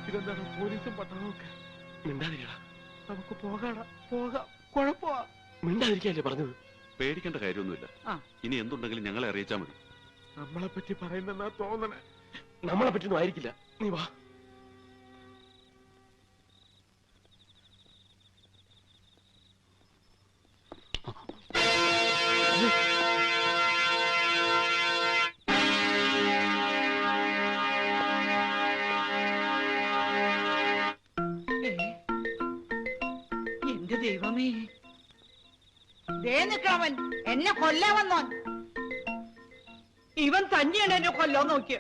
ഇതെന്താണ് പോലീസും പട്ടണമൊക്കെ? മിണ്ടാതിരിക്കടാ, നമുക്ക് പോകാടാ, പോകാം. കുഴപ്പമാ. മിണ്ടാതിരിക്കല്ലേ പറഞ്ഞത്? പേടിക്കേണ്ട കാര്യമൊന്നുമില്ല. ഇനി എന്തുണ്ടെങ്കിലും ഞങ്ങളെ അറിയിച്ചാൽ മതി. നമ്മളെ പറ്റി പറയുന്നെന്നാ തോന്നണേ. നമ്മളെ പറ്റിയൊന്നും ആയിരിക്കില്ല. നീ വാ. എന്റെ ദൈവമേ, ദേ നിൽക്കവൻ എന്നെ കൊല്ലാൻ വന്നോൻ. ഇവൻ തന്നെയാണ് എന്നെ കൊല്ലാൻ നോക്കിയ.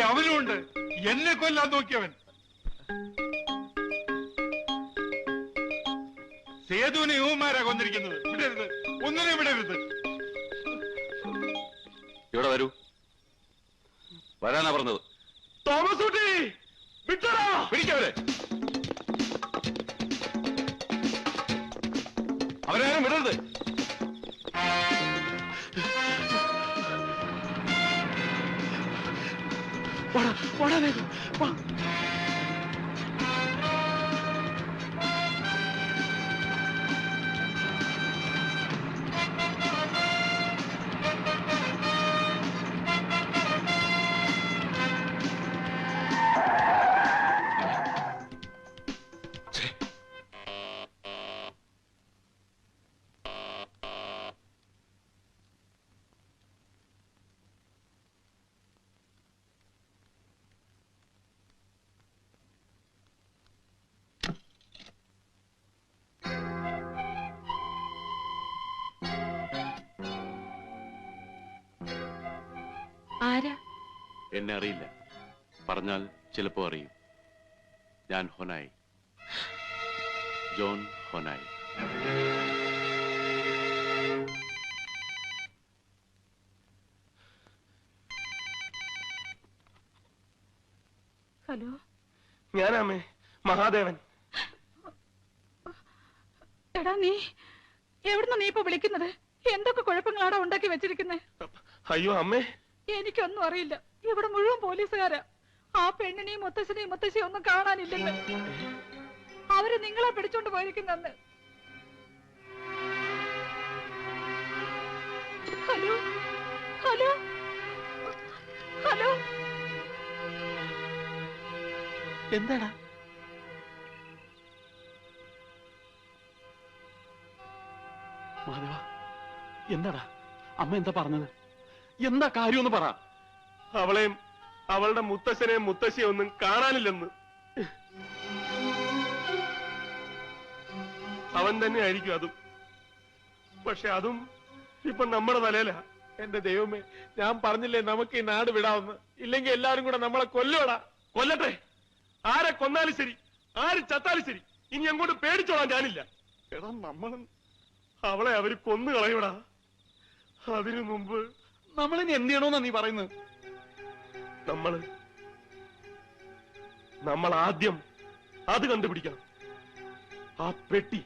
അവനുണ്ട് എന്നെ കൊല്ലാൻ നോക്കിയവൻ. സേതുവിനെ യുവമാരാ കൊന്നിരിക്കുന്നത്. വിടരുത്, ഒന്നിനെ വിടരുത്. ഇവിടെ വരൂ. വരാനാ പറഞ്ഞത്. തോമസ് കുട്ടി, വിട്ടടാ. പിടിക്കവരെ. അവരാരും വിടരുത്. വാടാ വേഗം വാ. എന്നെ അറിയില്ല. പറഞ്ഞാൽ ചിലപ്പോ അറിയും. ഞാൻ ഹൊനായി, ജോൺ ഹൊനായി. ഹലോ, ഞാനാമേ മഹാദേവൻ. എടാ, നീ എവിടുന്ന നീ ഇപ്പൊ വിളിക്കുന്നത്? എന്തൊക്കെ കുഴപ്പങ്ങളാടാ ഉണ്ടാക്കി വെച്ചിരിക്കുന്നേ? അയ്യോ അമ്മേ, എനിക്കൊന്നും അറിയില്ല. ഇവിടെ മുഴുവൻ പോലീസുകാരാ. ആ പെണ്ണിനെയും മുത്തശ്ശനെയും മുത്തശ്ശിയും ഒന്നും കാണാനില്ലെന്ന്. അവര് നിങ്ങളെ പിടിച്ചോണ്ട് പോയിരിക്കുന്നെന്ന്. ഹലോ ഹലോ ഹലോ, എന്താടാ? മാധവ, എന്താടാ? അമ്മ എന്താ പറഞ്ഞത്? എന്താ കാര്യമെന്ന് പറ. അവളെയും അവളുടെ മുത്തശ്ശനെയും മുത്തശ്ശിയും ഒന്നും കാണാനില്ലെന്ന്. അവൻ തന്നെ ആയിരിക്കും അതും. പക്ഷെ അതും ഇപ്പൊ നമ്മുടെ തലയിലാ. എന്റെ ദൈവമേ, ഞാൻ പറഞ്ഞില്ലേ നമുക്ക് ഈ നാട് വിടാമെന്ന്. ഇല്ലെങ്കിൽ എല്ലാരും കൂടെ നമ്മളെ കൊല്ലുവടാ. കൊല്ലട്ടെ, ആരെ കൊന്നാലും ശരി, ആര് ചത്താലും ശരി. ഇനി അങ്ങോട്ട് പേടിച്ചോളാൻ ഞാനില്ല. എടാ, നമ്മളും അവളെ അവര് കൊന്നു കളയൂടാ. അതിനു മുമ്പ് നമ്മളിനി എന്ത് ചെയ്യണമെന്നാ നീ പറയുന്നത്? നമ്മൾ ആദ്യം അത് കണ്ടുപിടിക്കണം. ആ പെട്ടി.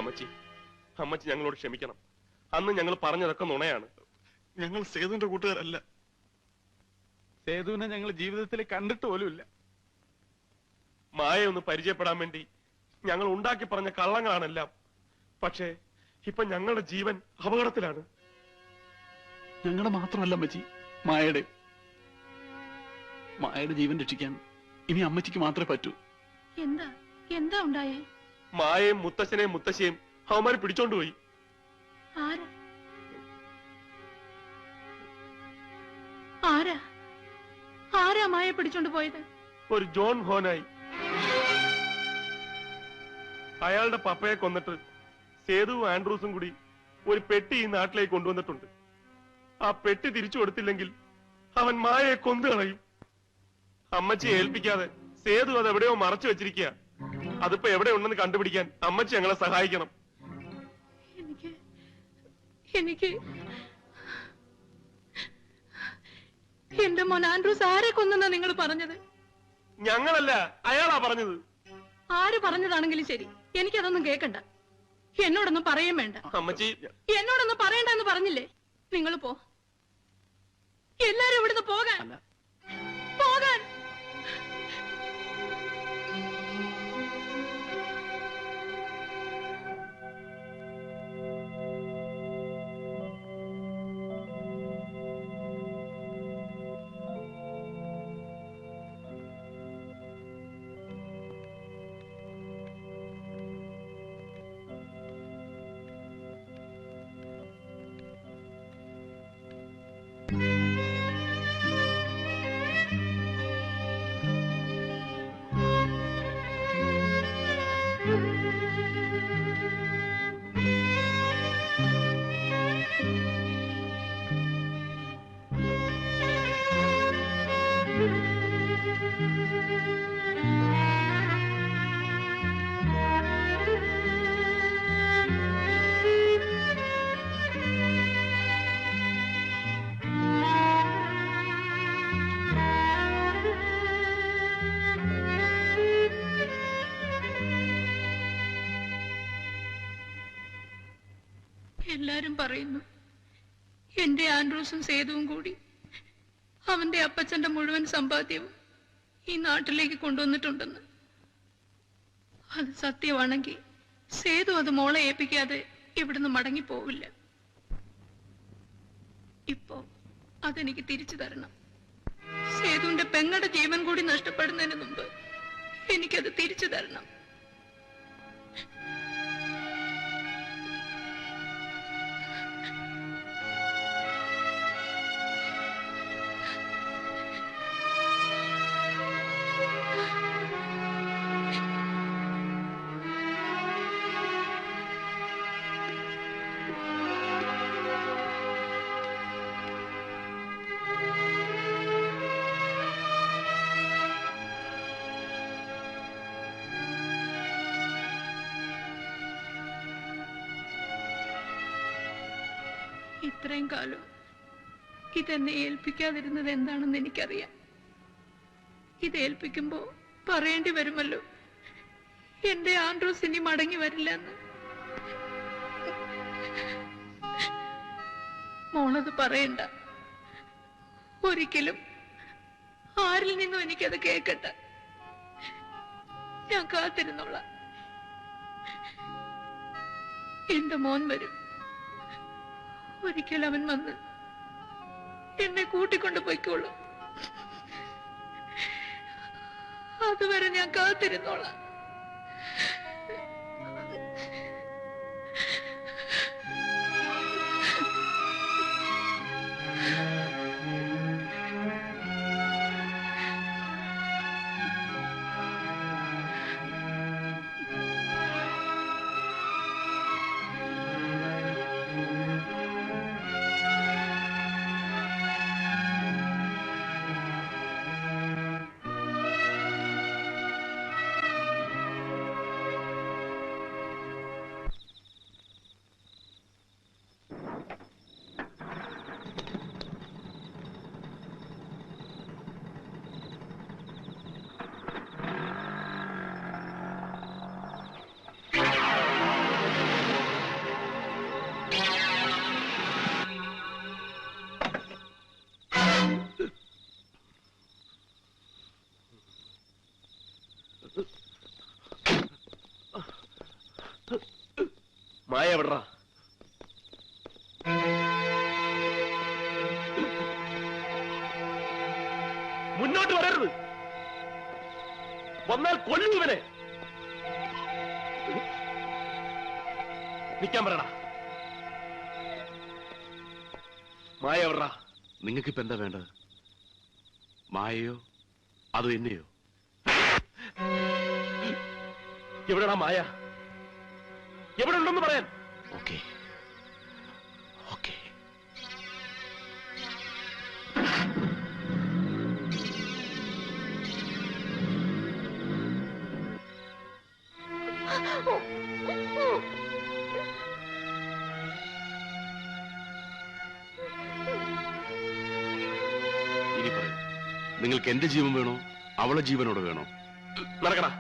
അമ്മച്ചി ഞങ്ങളോട് ക്ഷമിക്കണം. അന്ന് ഞങ്ങൾ പറഞ്ഞതൊക്കെ നുണയാണ്. ഞങ്ങൾ സേതുവിന്റെ കൂട്ടുകാരല്ല. സേതുവിനെ ഞങ്ങൾ ജീവിതത്തിൽ കണ്ടിട്ട് പോലുമില്ല. മായയെ ഒന്ന് പരിചയപ്പെടാൻ വേണ്ടി ഞങ്ങൾ ഉണ്ടാക്കി പറഞ്ഞ കള്ളങ്ങളാണെല്ലാം. പക്ഷേ ഇപ്പൊ ഞങ്ങളുടെ ജീവൻ അപകടത്തിലാണ്. ഞങ്ങളുടെ മാത്രമല്ല അമ്മച്ചി, മായയുടെ ജീവൻ രക്ഷിക്കാൻ ഇനി അമ്മച്ചിക്ക് മാത്രമേ പറ്റൂ. എന്താ എന്താ ഉണ്ടായേ? മായയും മുത്തശ്ശനെയും മുത്തശ്ശിയും അവന്മാര് പിടിച്ചോണ്ടുപോയി. ആരാ ആരാ ആരാ മായ പിടിച്ചോണ്ട് പോയത്? ഒരു ജോൺ ഹോനായി. അയാളുടെ പപ്പയെ കൊന്നിട്ട് സേതുവും ആൻഡ്രൂസും കൂടി ഒരു പെട്ടി ഈ നാട്ടിലേക്ക് കൊണ്ടുവന്നിട്ടുണ്ട്. ആ പെട്ടി തിരിച്ചു കൊടുത്തില്ലെങ്കിൽ അവൻ മായയെ കൊന്നു കളയും. അമ്മച്ചിയെ ഏൽപ്പിക്കാതെ സേതു അത് എവിടെയോ മറച്ചു വെച്ചിരിക്കുക. അതിപ്പോ എവിടെ ഉണ്ടെന്ന് കണ്ടുപിടിക്കാൻ അമ്മച്ചി ഞങ്ങളെ സഹായിക്കണം. എനിക്ക് എന്റെ മോൻ ആൻഡ്രൂസ് ആരെ കൊന്നെന്നാ നിങ്ങൾ പറഞ്ഞത്? ഞങ്ങളല്ല, അയാളാ പറഞ്ഞത്. ആര് പറഞ്ഞതാണെങ്കിലും ശരി, എനിക്കതൊന്നും കേക്കണ്ട. എന്നോടൊന്നും പറയും വേണ്ട. അമ്മച്ചി, എന്നോടൊന്നും പറയണ്ട എന്ന് പറഞ്ഞില്ലേ? നിങ്ങൾ പോ, എല്ലാരും ഇവിടുന്ന് പോകാൻ. പോകാൻ. എല്ലാരും പറയുന്നു എന്റെ ആൻഡ്രൂസും സേതുവും കൂടി അവന്റെ അപ്പച്ചന്റെ മുഴുവൻ സമ്പാദ്യവും ഈ നാട്ടിലേക്ക് കൊണ്ടുവന്നിട്ടുണ്ടെന്ന്. അത് സത്യമാണെങ്കിൽ സേതു അത് മോളെ ഏൽപ്പിക്കാതെ ഇവിടുന്ന് മടങ്ങി പോവില്ല. ഇപ്പോ അതെനിക്ക് തിരിച്ചു തരണം. സേതുവിന്റെ പെങ്ങളുടെ ജീവൻ കൂടി നഷ്ടപ്പെടുന്നതിന് മുമ്പ് എനിക്കത് തിരിച്ചു തരണം. ഇത്രയും കാലം ഇതെന്നെ ഏൽപ്പിക്കാതിരുന്നത് എന്താണെന്ന് എനിക്കറിയാം. ഇത് ഏൽപ്പിക്കുമ്പോ പറയേണ്ടി വരുമല്ലോ എന്റെ ആൻഡ്രൂസ് ഇനി മടങ്ങി വരില്ല എന്ന്. മോളത് പറയണ്ട, ഒരിക്കലും ആരിൽ നിന്നും എനിക്കത് കേക്കട്ടെ. ഞാൻ കാത്തിരുന്നോളാം. എന്റെ മോൻ വരും. ഒരിക്കൽ അവൻ വന്ന് എന്നെ കൂട്ടിക്കൊണ്ട് പോയിക്കോളൂ. അതുവരെ ഞാൻ കാത്തിരുന്നോളാം. മായ എവിടാ? മുന്നോട്ട് വരരുത്. വന്നാൽ കൊല്ലു ഇവനെ. നിൽക്കാൻ പറയടാ. മായ എവിടാ? നിങ്ങൾക്കിപ്പോ എന്താ വേണ്ടത്? മായയോ അതോ എന്നെയോ? എവിടെടാ മായ? എവിടെ ഉണ്ടെന്ന് പറയാൻ. Okay okay. നിങ്ങൾക്ക് എന്റെ ജീവൻ വേണോ അവളെ ജീവനോട് വേണോ? നടക്കടാ,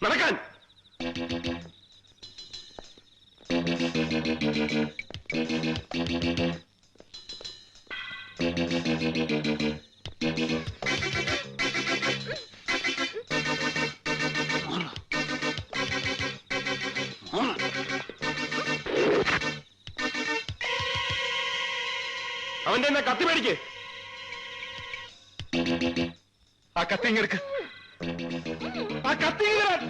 നടക്കാൻ. അവന്റെ എന്നാ കത്തി മേടിക്ക്. ആ കത്തി ഇങ്ങെടുക്ക്. ആ കത്തി ഇങ്ങെടാൻ.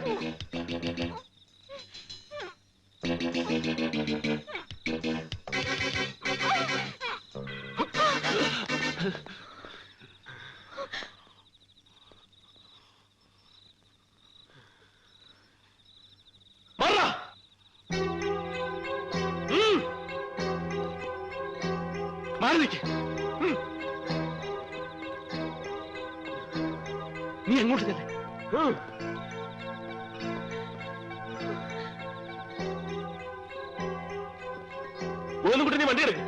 മാറാ. മാറി നിൽക്ക്. നീ എങ്ങോട്ട് ചെല്ലേ? ഒന്നും കൂട്ടി നീ വണ്ടി എടുക്കും.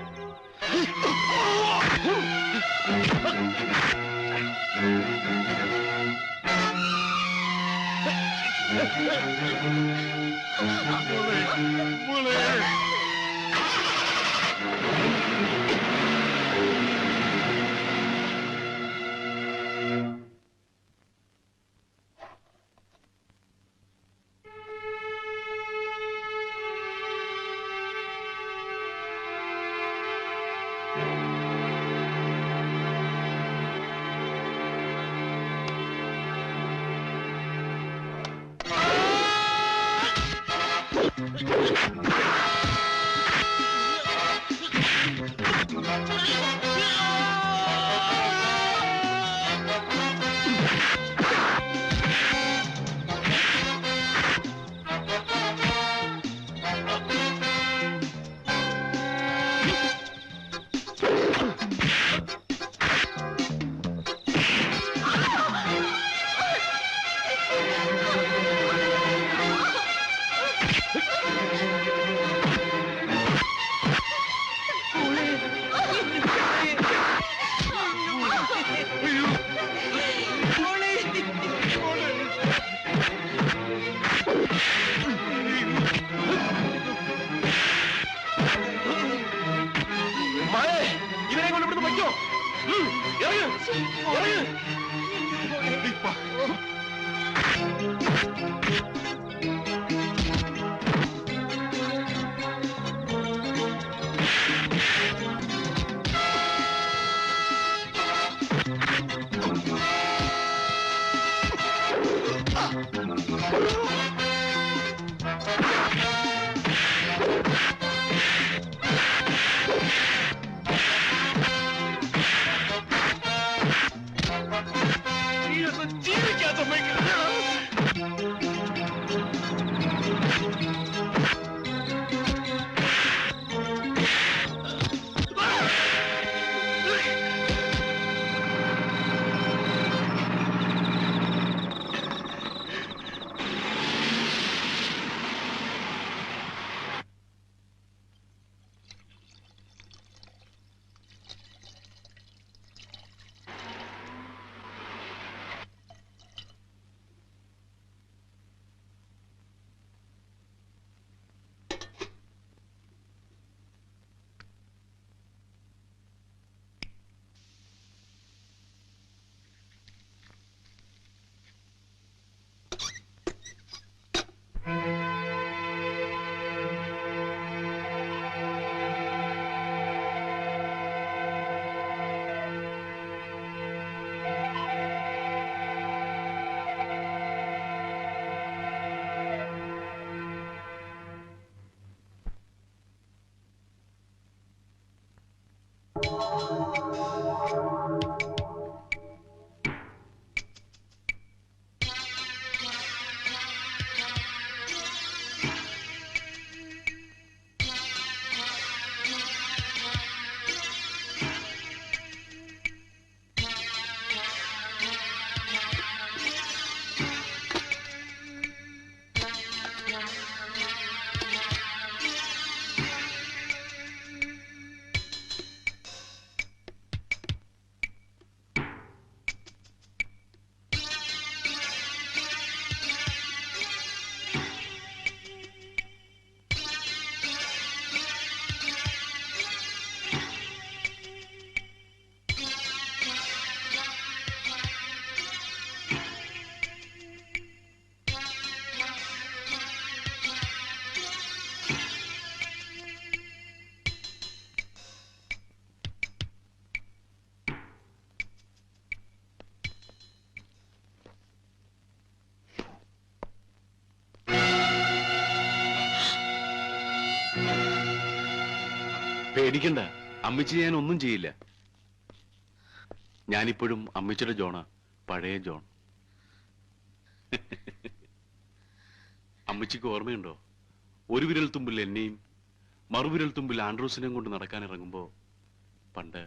പേടിക്കണ്ട, അമ്മച്ചി ഞാൻ ഒന്നും ചെയ്യില്ല. ഞാനിപ്പോഴും അമ്മച്ചിയുടെ ജോണാ, പഴയ ജോൺ. അമ്മച്ചിക്ക് ഓർമ്മയുണ്ടോ, ഒരു വിരൽ തുമ്പിൽ എന്നെയും മറുവിരൽ തുമ്പിൽ ആൻഡ്രൂസിനെയും കൊണ്ട് നടക്കാനിറങ്ങുമ്പോ പണ്ട്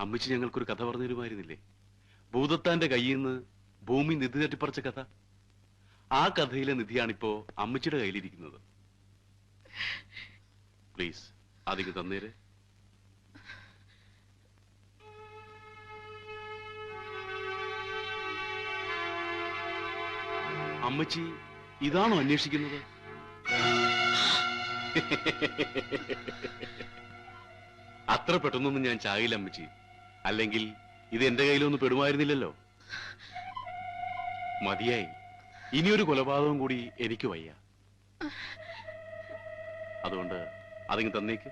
അമ്മച്ചി ഞങ്ങൾക്കൊരു കഥ പറഞ്ഞു തരുമായിരുന്നില്ലേ? ഭൂതത്താന്റെ കയ്യിൽ നിന്ന് ഭൂമി നിധി തട്ടിപ്പറിച്ച കഥ. ആ കഥയിലെ നിധിയാണിപ്പോ അമ്മച്ചിയുടെ കയ്യിലിരിക്കുന്നത്. പ്ലീസ് അതിക്ക് തന്നേര്. അമ്മച്ചി ഇതാണോ അന്വേഷിക്കുന്നത്? അത്ര പെട്ടെന്നൊന്നും ഞാൻ ചാകില്ല അമ്മച്ചി. അല്ലെങ്കിൽ ഇത് എന്റെ കയ്യിലൊന്നും പെടുമായിരുന്നില്ലല്ലോ. മതിയായി, ഇനിയൊരു കൊലപാതകം കൂടി എനിക്ക് വയ്യ. അതുകൊണ്ട് അതിങ്ങ് തന്നേക്ക്.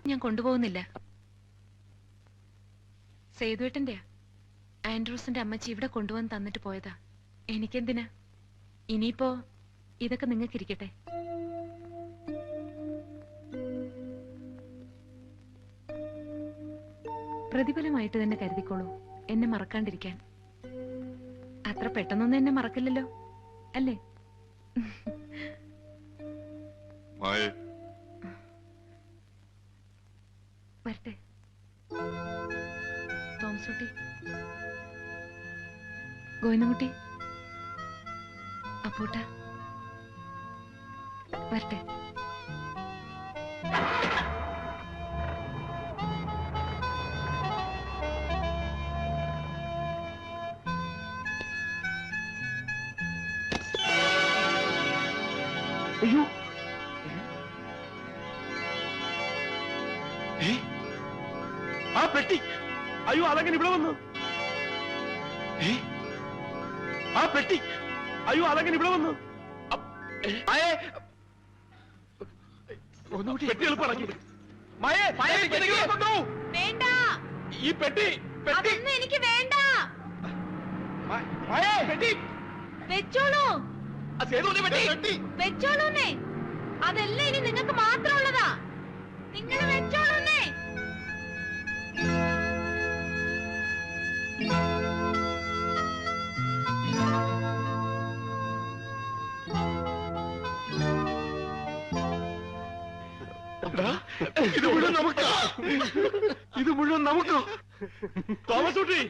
ഞാൻ കൊണ്ടുപോകുന്നില്ല. സേതുവേട്ടന്റെയാ. ആൻഡ്രൂസിന്റെ അമ്മച്ചി ഇവിടെ കൊണ്ടുവന്ന് തന്നിട്ട് പോയതാ. എനിക്കെന്തിനാ? ഇനിയിപ്പോ ഇതൊക്കെ നിങ്ങൾക്ക് ഇരിക്കട്ടെ. പ്രതിഫലമായിട്ട് തന്നെ കരുതിക്കോളൂ, എന്നെ മറക്കാണ്ടിരിക്കാൻ. അത്ര പെട്ടെന്നൊന്നും എന്നെ മറക്കില്ലല്ലോ, അല്ലേ? വരട്ടെ തോമസുട്ടി, ഗോവിന്ദൻകുട്ടി, അപ്പൂട്ട, വരട്ടെ. അയ്യോ, ആ പെട്ടി! അയ്യോ, അതെങ്ങനെ ഇവിടെ വന്നു? ആ പെട്ടി! അയ്യോ, അതെങ്ങനെ ഇവിടെ വന്നു? പെട്ടി എളുപ്പമാക്കി. വേണ്ട, ഈ പെട്ടി പെട്ടി എനിക്ക് വേണ്ട. പെട്ടി വെച്ചോളൂ, പെട്ടി വെച്ചോളൂന്നേ. അതെല്ലാം ഇനി നിങ്ങൾക്ക് മാത്രമുള്ളതാ. നിങ്ങൾ വെച്ചോളൂന്നേ. ഇത് മുഴുവൻ നമുക്ക് ഇത് മുഴുവൻ നമുക്ക് തോമസ് കുട്ടി